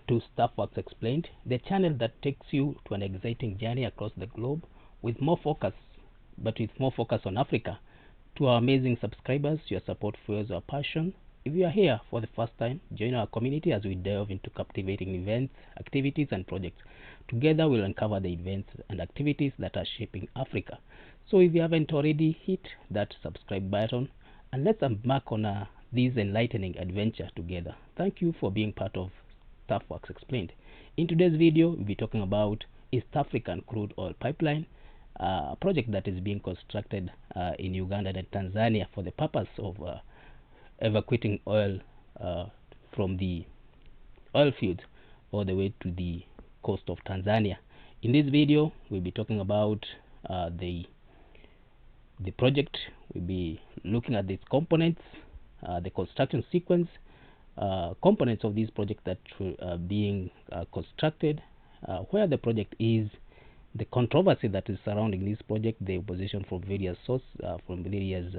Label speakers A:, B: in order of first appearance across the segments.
A: to Staffworks Explained, the channel that takes you to an exciting journey across the globe with more focus on Africa. To our amazing subscribers, your support fuels our passion. If you are here for the first time, join our community as we delve into captivating events, activities, and projects. Together, we'll uncover the events and activities that are shaping Africa. So if you haven't already, hit that subscribe button and let's embark on this enlightening adventure together. Thank you for being part of Staffworks Explained. In today's video, we'll be talking about East African Crude Oil Pipeline, a project that is being constructed in Uganda and Tanzania for the purpose of evacuating oil from the oil fields all the way to the coast of Tanzania. In this video, we'll be talking about the project. We'll be looking at its components, the construction sequence, components of this project that are being constructed, where the project is, the controversy that is surrounding this project, the opposition from various sources, from various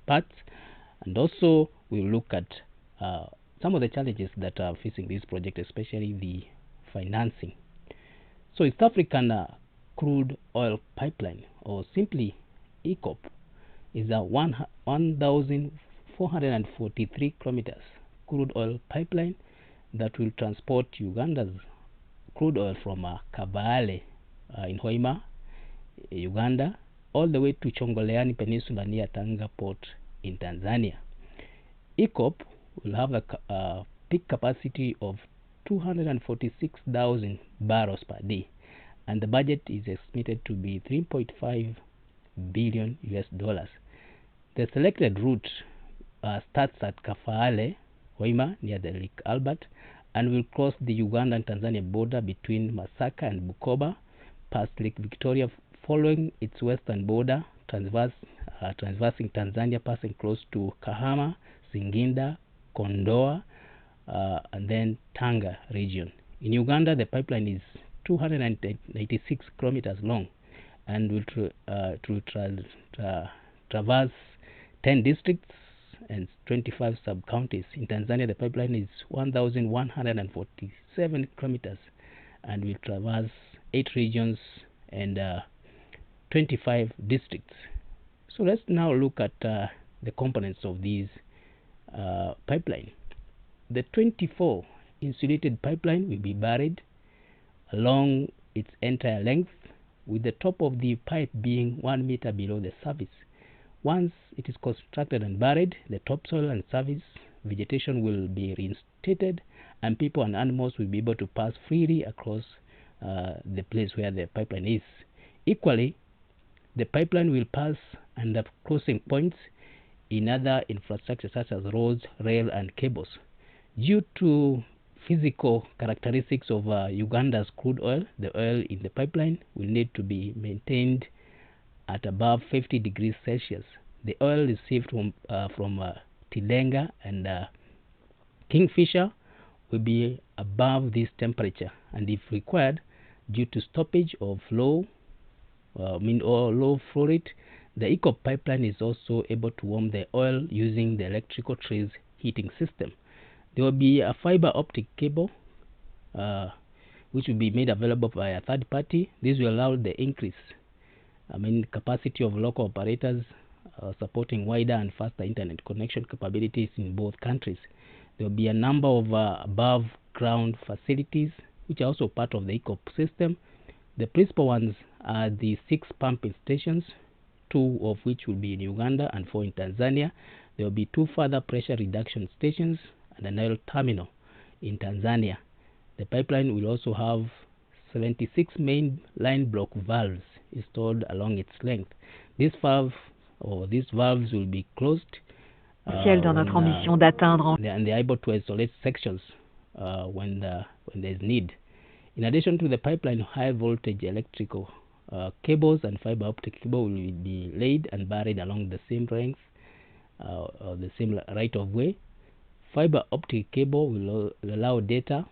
A: parts, and also we'll look at some of the challenges that are facing this project, especially the financing. So East African Crude Oil Pipeline, or simply Eacop, is a 1,443 kilometers crude oil pipeline that will transport Uganda's crude oil from Kabaale in Hoima, Uganda, all the way to Chongoleani peninsula near Tanga port in Tanzania. Eacop will have a peak capacity of 246,000 barrels per day, and the budget is estimated to be $3.5 billion. The selected route starts at Kabaale, Hoima, near the Lake Albert, and will cross the Uganda and Tanzania border between Masaka and Bukoba, past Lake Victoria, following its western border, traversing Tanzania, passing close to Kahama, Singinda, Kondoa, and then Tanga region. In Uganda, the pipeline is 296 kilometers long and will traverse 10 districts and 25 sub-counties. In Tanzania, the pipeline is 1,147 kilometers and will traverse 8 regions and 25 districts. So let's now look at the components of these pipeline. The 24 insulated pipeline will be buried along its entire length, with the top of the pipe being 1 meter below the surface. Once it is constructed and buried, the topsoil and surface vegetation will be reinstated, and people and animals will be able to pass freely across the place where the pipeline is. Equally, the pipeline will pass under crossing points in other infrastructure such as roads, rail, and cables. Due to physical characteristics of Uganda's crude oil, the oil in the pipeline will need to be maintained at above 50 degrees Celsius. The oil received from Tilenga and Kingfisher will be above this temperature, and if required, due to stoppage of low flow rate, the Eacop pipeline is also able to warm the oil using the electrical trace heating system. There will be a fiber optic cable which will be made available by a third party. This will allow the increase capacity of local operators, supporting wider and faster internet connection capabilities in both countries. There will be a number of above ground facilities which are also part of the Eacop system. The principal ones are the 6 pumping stations, 2 of which will be in Uganda and 4 in Tanzania. There will be 2 further pressure reduction stations and an oil terminal in Tanzania. The pipeline will also have 76 main line block valves installed along its length. These valves will be closed and they are able to isolate sections when there is need. In addition to the pipeline, high voltage electrical cables and fiber optic cable will be laid and buried along the same length or the same right of way. Fiber optic cable will allow data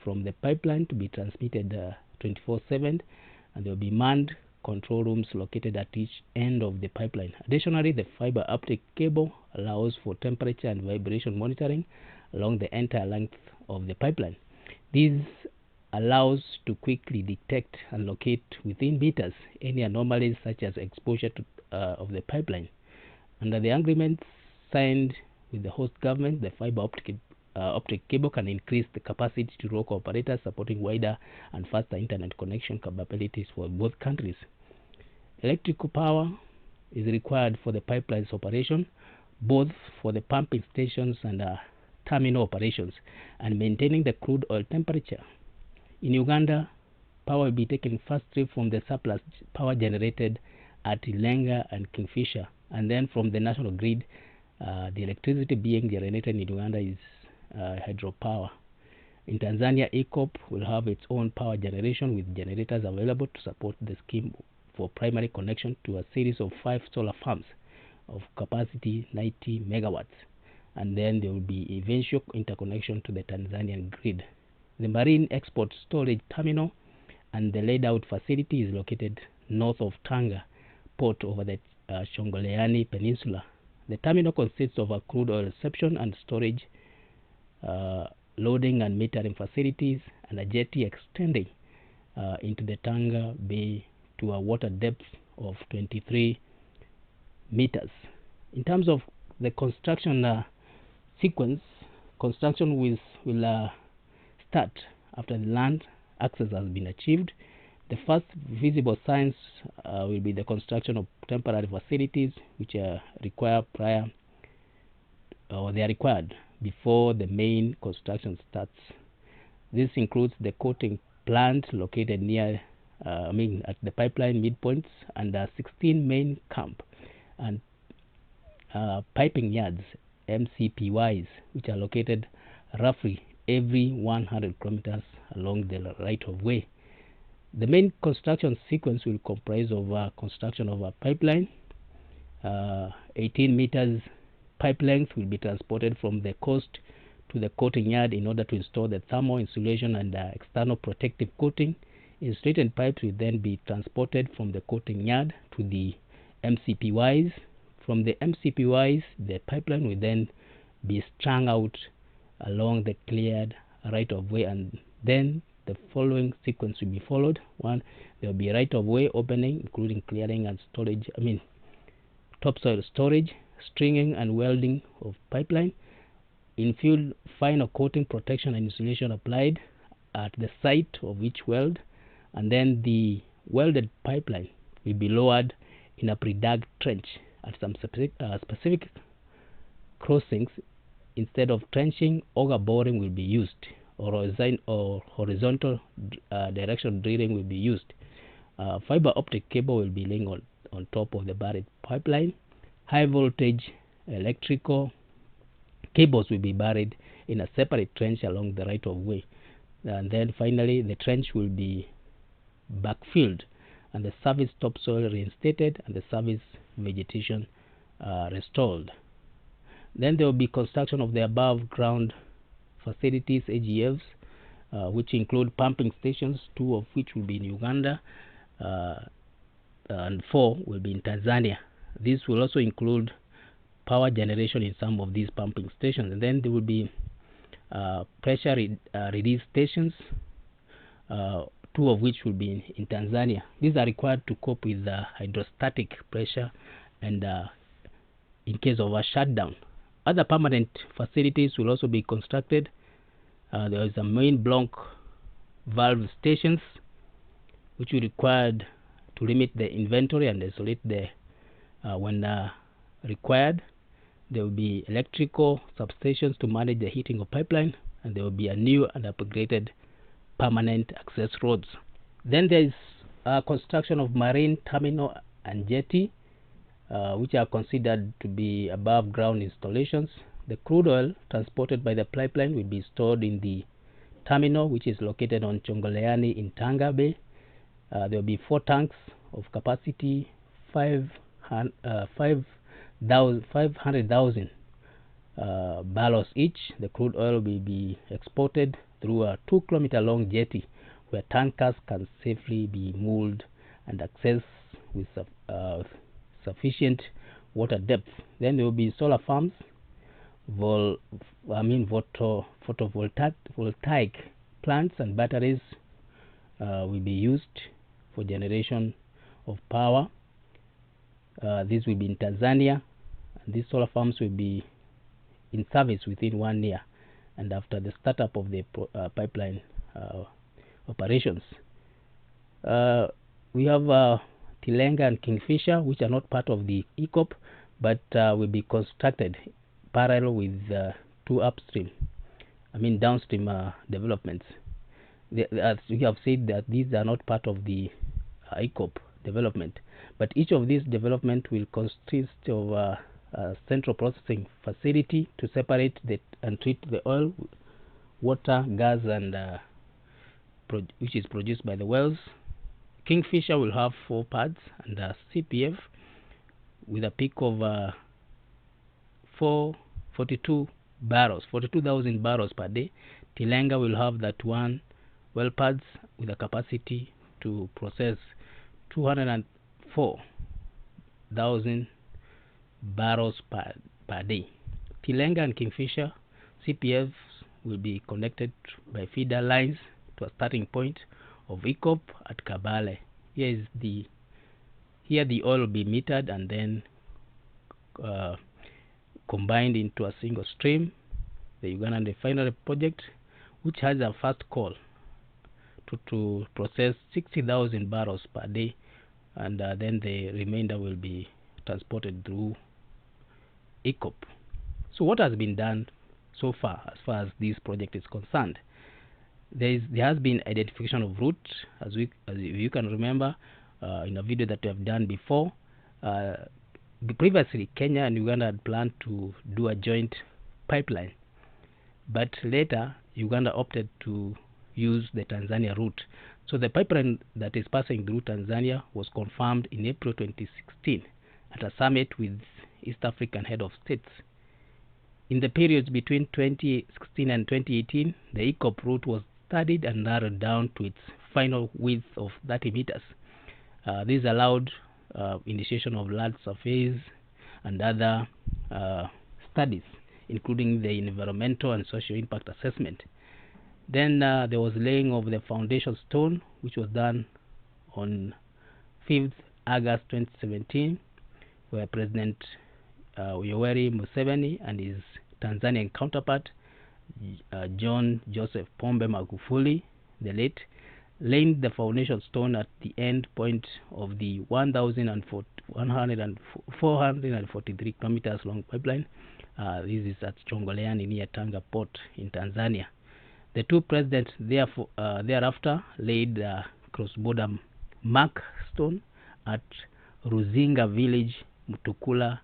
A: from the pipeline to be transmitted 24/7, and there will be manned control rooms located at each end of the pipeline. Additionally, the fiber optic cable allows for temperature and vibration monitoring along the entire length of the pipeline. This allows to quickly detect and locate within meters any anomalies such as exposure to, of the pipeline. Under the agreement signed with the host government, the fiber optic cable can increase the capacity to local operators, supporting wider and faster internet connection capabilities for both countries. Electrical power is required for the pipeline's operation, both for the pumping stations and terminal operations, and maintaining the crude oil temperature. In Uganda, power will be taken firstly from the surplus power generated at Ilenga and Kingfisher, and then from the national grid. The electricity being generated in Uganda is hydropower. In Tanzania, Eacop will have its own power generation with generators available to support the scheme for primary connection to a series of 5 solar farms of capacity 90 megawatts, and then there will be eventual interconnection to the Tanzanian grid. The marine export storage terminal and the laid-out facility is located north of Tanga port over the Chongoleani peninsula. The terminal consists of a crude oil reception and storage, loading and metering facilities, and a jetty extending into the Tanga Bay to a water depth of 23 meters. In terms of the construction sequence, construction will start after the land access has been achieved. The first visible signs will be the construction of temporary facilities, which are required before the main construction starts. This includes the coating plant located near at the pipeline midpoints, and 16 main camp and piping yards, MCPYs, which are located roughly every 100 kilometers along the right of way. The main construction sequence will comprise of construction of a pipeline. 18 meters pipe length will be transported from the coast to the coating yard in order to install the thermal insulation and external protective coating. Insulated pipes will then be transported from the coating yard to the MCPYs. From the MCPYs, the pipeline will then be strung out along the cleared right of way, and then the following sequence will be followed. One, there will be right of way opening, including clearing and storage, topsoil storage, stringing and welding of pipeline, infield final coating, protection and insulation applied at the site of each weld, and then the welded pipeline will be lowered in a pre-dug trench at some specific crossings. Instead of trenching, auger boring will be used, or horizontal direction drilling will be used. Fiber optic cable will be laying on top of the buried pipeline. High voltage electrical cables will be buried in a separate trench along the right of way. And then finally, the trench will be backfilled and the surface topsoil reinstated and the surface vegetation restored. Then there will be construction of the above ground facilities, AGFs, which include pumping stations, 2 of which will be in Uganda and 4 will be in Tanzania. This will also include power generation in some of these pumping stations, and then there will be pressure release stations, 2 of which will be in Tanzania. These are required to cope with the hydrostatic pressure and in case of a shutdown. Other permanent facilities will also be constructed. There is a main block valve stations, which will be required to limit the inventory and isolate the when required. There will be electrical substations to manage the heating of pipeline, and there will be a new and upgraded permanent access roads. Then there is construction of marine terminal and jetty, which are considered to be above ground installations. The crude oil transported by the pipeline will be stored in the terminal, which is located on Chongoleani in Tanga Bay. There will be 4 tanks of capacity 500,000 barrels each. The crude oil will be exported through a 2-kilometer long jetty where tankers can safely be moored and accessed with sufficient water depth. Then there will be solar farms, photovoltaic plants and batteries will be used for generation of power. This will be in Tanzania, and these solar farms will be in service within 1 year, and after the startup of the pipeline operations. We have Tilenga and Kingfisher, which are not part of the Eacop, but will be constructed parallel with two downstream developments. As we have said, that these are not part of the Eacop development, but each of these development will consist of a central processing facility to separate and treat the oil, water, gas, and which is produced by the wells. Kingfisher will have 4 pads and a CPF with a peak of 42,000 barrels per day. Tilenga will have that 1 well pads with a capacity to process 204,000 barrels per day. Tilenga and Kingfisher CPFs will be connected by feeder lines to a starting point of Eacop at Kabaale. Here the oil will be metered and then combined into a single stream. The Uganda refinery project, which has a first call to process 60,000 barrels per day, and then the remainder will be transported through Eacop. So what has been done so far as this project is concerned? There has been identification of route, as you can remember in a video that we have done before. Previously, Kenya and Uganda had planned to do a joint pipeline, but later Uganda opted to use the Tanzania route. So the pipeline that is passing through Tanzania was confirmed in April 2016 at a summit with East African head of states. In the periods between 2016 and 2018, the Eacop route was studied and narrowed down to its final width of 30 meters. This allowed initiation of land surveys and other studies, including the environmental and social impact assessment. Then there was laying of the foundation stone, which was done on 5th August 2017, where President Yoweri Museveni and his Tanzanian counterpart John Joseph Pombe Magufuli, the late, laid the foundation stone at the end point of the 443 kilometers long pipeline. This is at Chongoleani near Tanga Port in Tanzania. The two presidents thereafter laid cross-border mark stone at Ruzinga village, Mutukula,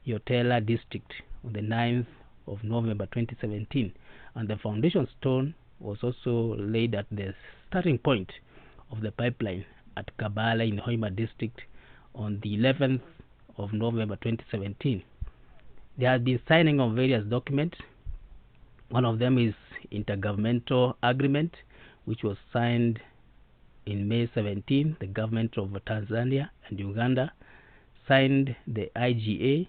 A: Yotela district on the 9th of November 2017, and the foundation stone was also laid at the starting point of the pipeline at Kabaale in Hoima district on the 11th of November 2017. There has been signing of various documents. One of them is intergovernmental agreement, which was signed in May 17. The government of Tanzania and Uganda signed the IGA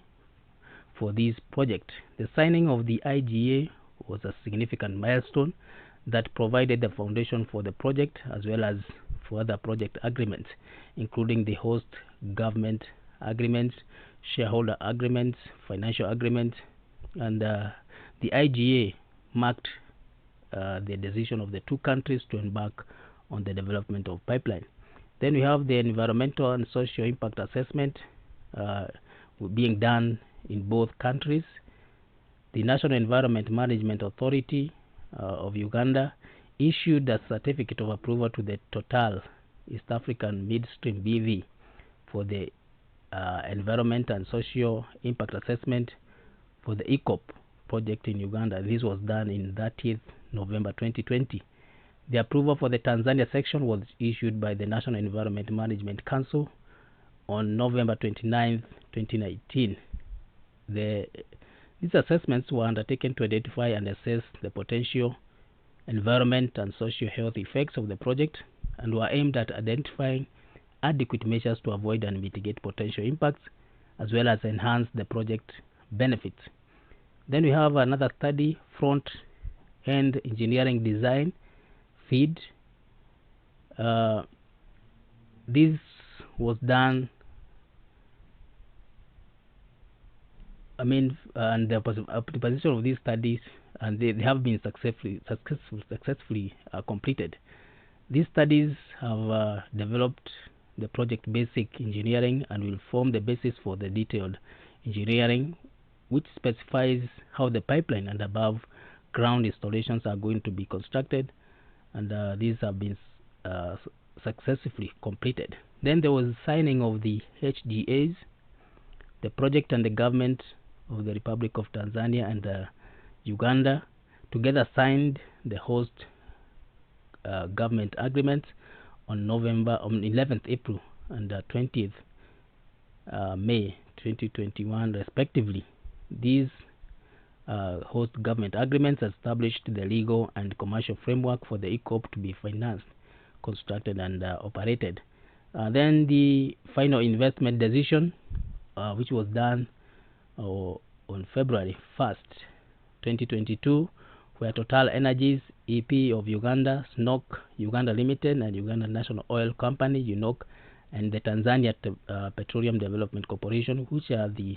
A: for this project. The signing of the IGA was a significant milestone that provided the foundation for the project, as well as for other project agreements, including the host government agreements, shareholder agreements, financial agreements, and the IGA marked the decision of the two countries to embark on the development of pipeline. Then we have the environmental and social impact assessment being done in both countries. The National Environment Management Authority of Uganda issued a certificate of approval to the Total East African Midstream BV for the environment and social impact assessment for the Eacop project in Uganda. This was done in 30th November 2020. The approval for the Tanzania section was issued by the National Environment Management Council on November 29th, 2019. These assessments were undertaken to identify and assess the potential environment and social health effects of the project, and were aimed at identifying adequate measures to avoid and mitigate potential impacts, as well as enhance the project benefits. Then we have another study, front-end engineering design feed. This was done, and the position of these studies, and they have been successfully completed. These studies have developed the project basic engineering and will form the basis for the detailed engineering, which specifies how the pipeline and above ground installations are going to be constructed, and these have been successfully completed. Then there was signing of the HGAs. The project and the government of the Republic of Tanzania and Uganda together signed the host government agreements on 11th April and 20th May 2021 respectively. These host government agreements established the legal and commercial framework for the Eacop to be financed, constructed and operated. Then the final investment decision, which was done on February 1st, 2022, where Total Energies EP of Uganda, SNOC Uganda Limited, and Uganda National Oil Company, UNOC, and the Tanzania Petroleum Development Corporation, which are the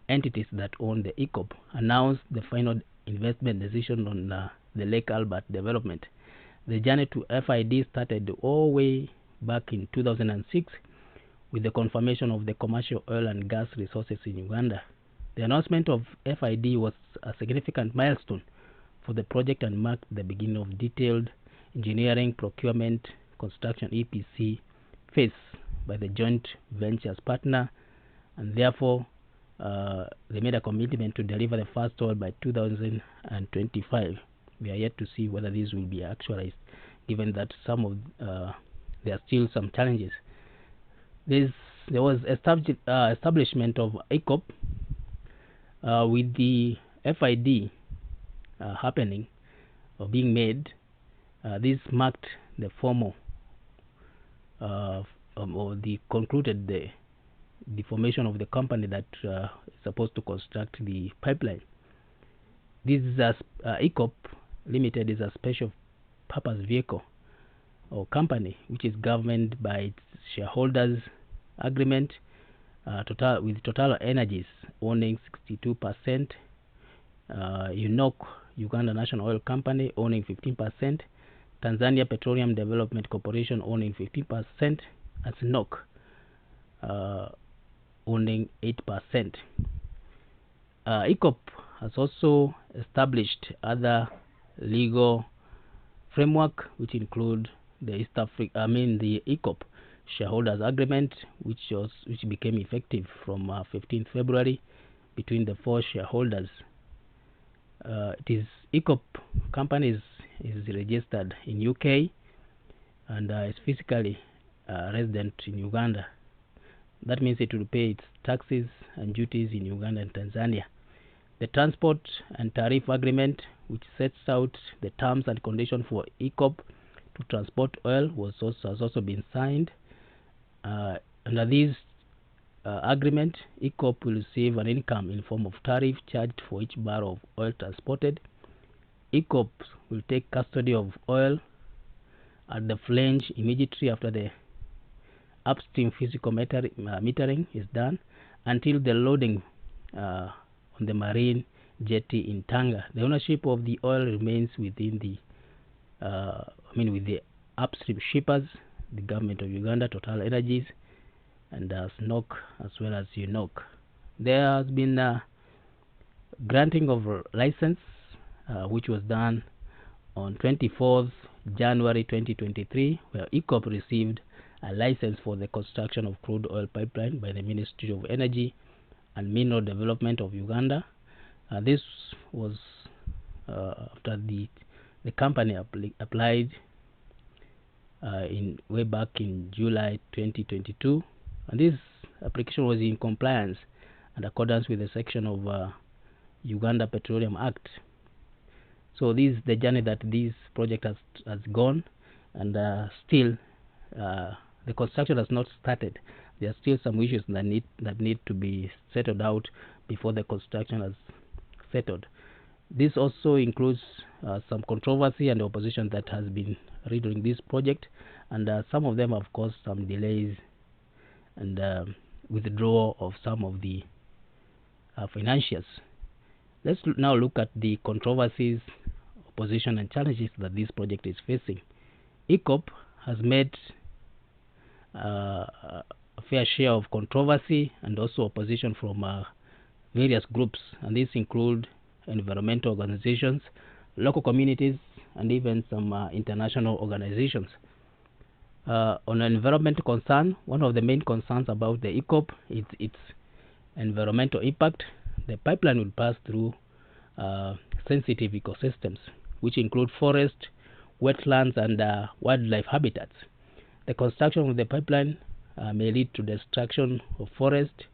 A: entities that own the Eacop, announced the final investment decision on the Lake Albert development. The journey to FID started all the way back in 2006 with the confirmation of the commercial oil and gas resources in Uganda. The announcement of FID was a significant milestone for the project and marked the beginning of detailed engineering, procurement, construction EPC phase by the joint ventures partner, and therefore they made a commitment to deliver the first oil by 2025. We are yet to see whether this will be actualized, given that some of there are still some challenges. There was establishment of Eacop with the FID happening or being made. This marked the formal or the concluded the formation of the company that is supposed to construct the pipeline. This is Eacop Limited is a special purpose vehicle or company which is governed by its shareholders agreement, with Total Energies owning 62%, UNOC Uganda National Oil Company owning 15%, Tanzania Petroleum Development Corporation owning 15%, and SNOC owning 8%. Eacop has also established other legal framework, which include the the Eacop shareholders agreement, which became effective from 15th February between the four shareholders. It is Eacop company is registered in UK and is physically resident in Uganda. That means it will pay its taxes and duties in Uganda and Tanzania. The transport and tariff agreement, which sets out the terms and conditions for Eacop to transport oil, has also been signed. Under this agreement, Eacop will receive an income in form of tariff charged for each barrel of oil transported. Eacop will take custody of oil at the flange immediately after the upstream physical metering is done until the loading on the marine jetty in Tanga. The ownership of the oil remains within the with the upstream shippers, the government of Uganda, Total Energies, and SNOC as well as UNOC. There has been a granting of a license which was done on 24th January 2023, where Eacop received a license for the construction of crude oil pipeline by the Ministry of Energy and Mineral Development of Uganda. This was after the company applied way back in July 2022, and this application was in compliance and accordance with the section of Uganda Petroleum Act. So this is the journey that this project has gone, and still the construction has not started. There are still some issues that need to be settled out before the construction has settled. This also includes some controversy and opposition that has been during this project, and some of them have caused some delays and withdrawal of some of the financials. Let's now look at the controversies, opposition, and challenges that this project is facing. Eacop has made a fair share of controversy and also opposition from various groups, and these include environmental organizations, local communities, and even some international organizations. On environmental concern, one of the main concerns about the Eacop is its environmental impact. The pipeline will pass through sensitive ecosystems, which include forest, wetlands, and wildlife habitats. The construction of the pipeline may lead to destruction of forest,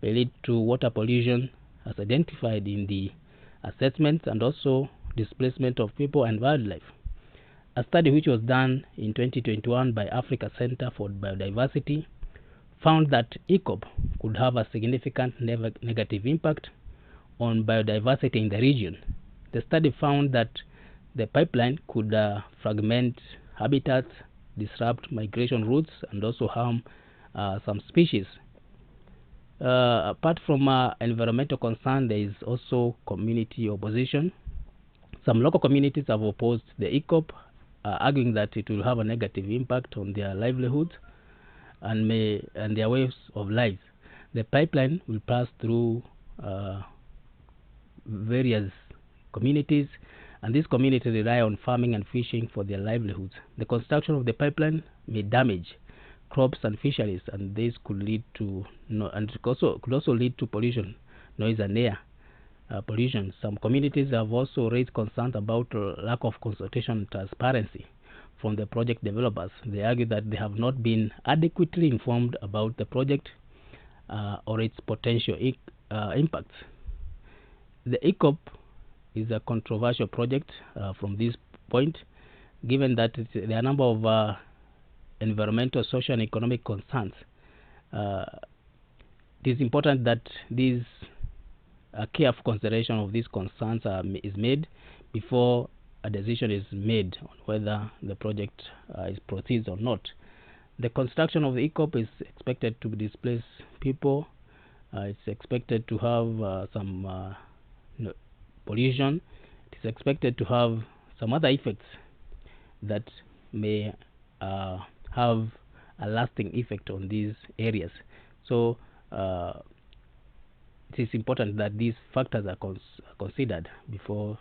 A: may lead to water pollution as identified in the assessments, and also displacement of people and wildlife. A study which was done in 2021 by Africa Center for Biodiversity found that Eacop could have a significant negative impact on biodiversity in the region. The study found that the pipeline could fragment habitats, disrupt migration routes, and also harm some species. Apart from environmental concern, there is also community opposition. Some local communities have opposed the Eacop, arguing that it will have a negative impact on their livelihoods and their ways of life. The pipeline will pass through various communities, and these communities rely on farming and fishing for their livelihoods. The construction of the pipeline may damage crops and fisheries, and this could lead to could also lead to pollution, noise, and air pollution. Some communities have also raised concerns about lack of consultation and transparency from the project developers. They argue that they have not been adequately informed about the project or its potential impacts. The Eacop is a controversial project from this point, given that there are a number of environmental, social, and economic concerns. It is important that these careful consideration of these concerns is made before a decision is made on whether the project proceeds or not. The construction of the Eacop is expected to displace people. It's expected to have some pollution. It is expected to have some other effects that may have a lasting effect on these areas. So it is important that these factors are considered before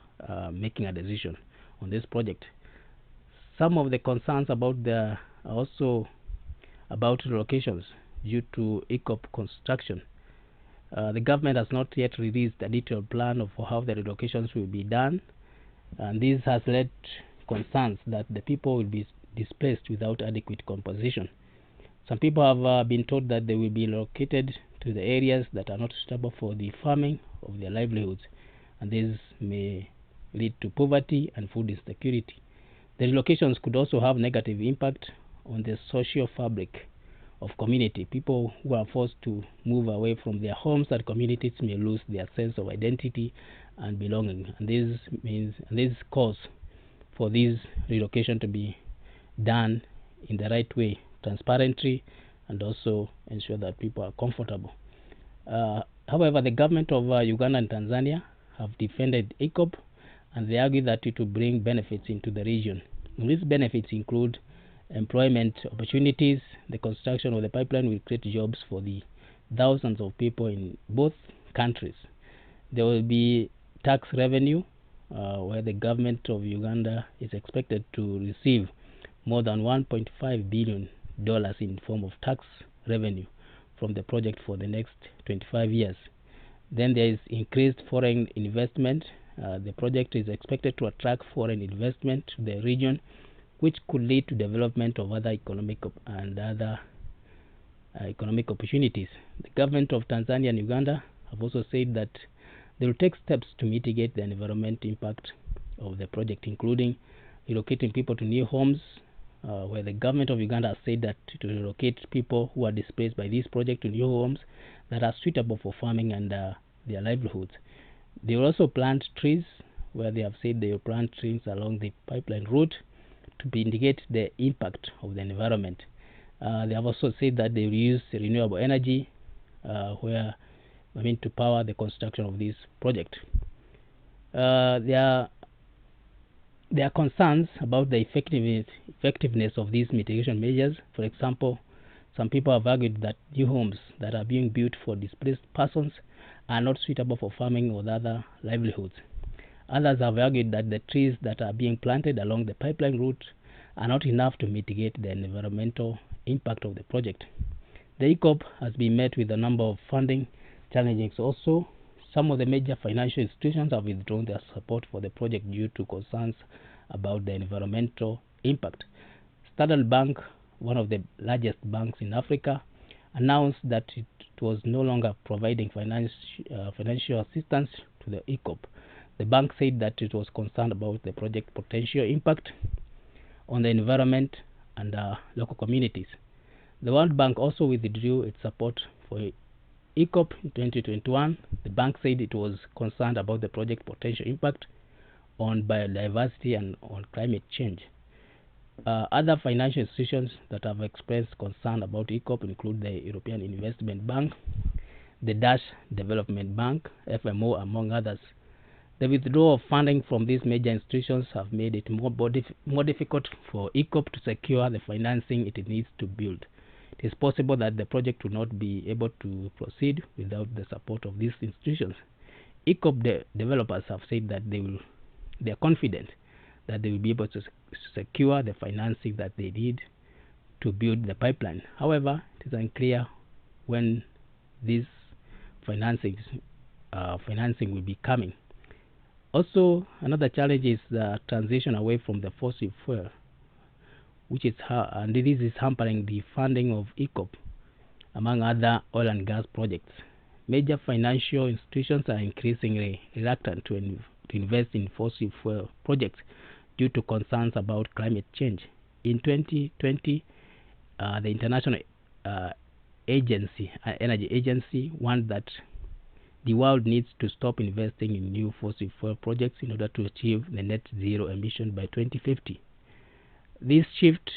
A: making a decision on this project. Some of the concerns about also about relocations due to Eacop construction. The government has not yet released a detailed plan of how the relocations will be done, and this has led concerns that the people will be displaced without adequate compensation. Some people have been told that they will be located to the areas that are not suitable for the farming of their livelihoods, and this may lead to poverty and food insecurity. The relocations could also have negative impact on the social fabric of community. People who are forced to move away from their homes and communities may lose their sense of identity and belonging, and this calls for this relocation to be done in the right way, transparently, and also ensure that people are comfortable. However, the government of Uganda and Tanzania have defended Eacop, and they argue that it will bring benefits into the region. And these benefits include employment opportunities. The construction of the pipeline will create jobs for the thousands of people in both countries. There will be tax revenue, where the government of Uganda is expected to receive more than $1.5 billion in form of tax revenue from the project for the next 25 years. Then there is increased foreign investment. The project is expected to attract foreign investment to the region, which could lead to development of other economic opportunities. The government of Tanzania and Uganda have also said that they will take steps to mitigate the environmental impact of the project, including relocating people to new homes, where the government of Uganda has said that to relocate people who are displaced by this project to new homes that are suitable for farming and their livelihoods. They will also plant trees, where they have said they will plant trees along the pipeline route to mitigate the impact of the environment. They have also said that they will use renewable energy to power the construction of this project. There are concerns about the effectiveness of these mitigation measures. For example, some people have argued that new homes that are being built for displaced persons are not suitable for farming or other livelihoods. Others have argued that the trees that are being planted along the pipeline route are not enough to mitigate the environmental impact of the project. The Eacop has been met with a number of funding challenges also. Some of the major financial institutions have withdrawn their support for the project due to concerns about the environmental impact. Standard Bank, one of the largest banks in Africa, announced that it was no longer providing financial assistance to the Eacop. The bank said that it was concerned about the project potential impact on the environment and local communities. The World Bank also withdrew its support for Eacop in 2021. The bank said it was concerned about the project potential impact on biodiversity and on climate change. Other financial institutions that have expressed concern about Eacop include the European Investment Bank, the Dutch Development Bank, FMO, among others. The withdrawal of funding from these major institutions have made it more difficult for Eacop to secure the financing it needs to build. It is possible that the project will not be able to proceed without the support of these institutions. Eacop developers have said that they are confident that they will be able to secure the financing that they need to build the pipeline. However, it is unclear when this financing will be coming. Also, another challenge is the transition away from the fossil fuel, this is hampering the funding of Eacop, among other oil and gas projects. Major financial institutions are increasingly reluctant to invest in fossil fuel projects due to concerns about climate change. In 2020, the International Energy Agency warned that the world needs to stop investing in new fossil fuel projects in order to achieve the net zero emission by 2050. This shift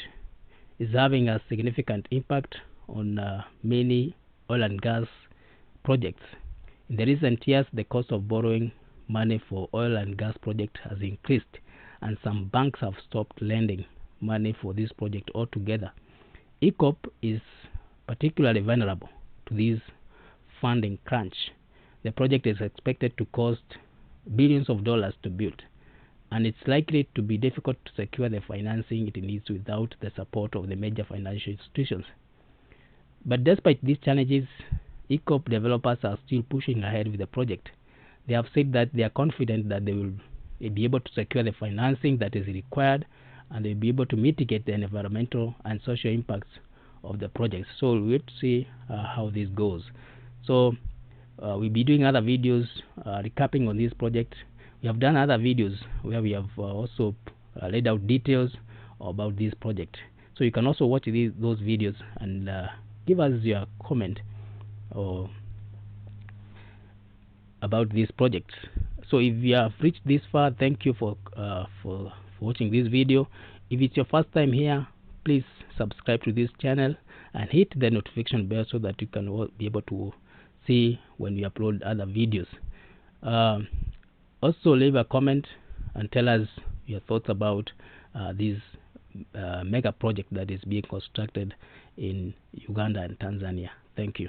A: is having a significant impact on many oil and gas projects. In the recent years, the cost of borrowing money for oil and gas projects has increased, and some banks have stopped lending money for this project altogether. Eacop is particularly vulnerable to this funding crunch. The project is expected to cost billions of dollars to build, and it's likely to be difficult to secure the financing it needs without the support of the major financial institutions. But despite these challenges, Eacop developers are still pushing ahead with the project. They have said that they are confident that they will be able to secure the financing that is required, and they will be able to mitigate the environmental and social impacts of the project. So we'll wait to see how this goes. So we'll be doing other videos recapping on this project. We have done other videos where we have also laid out details about this project. So you can also watch those videos and give us your comment about this project. So if you have reached this far, thank you for watching this video. If it's your first time here, please subscribe to this channel and hit the notification bell so that you can be able to see when we upload other videos. Also leave a comment and tell us your thoughts about this mega project that is being constructed in Uganda and Tanzania. Thank you.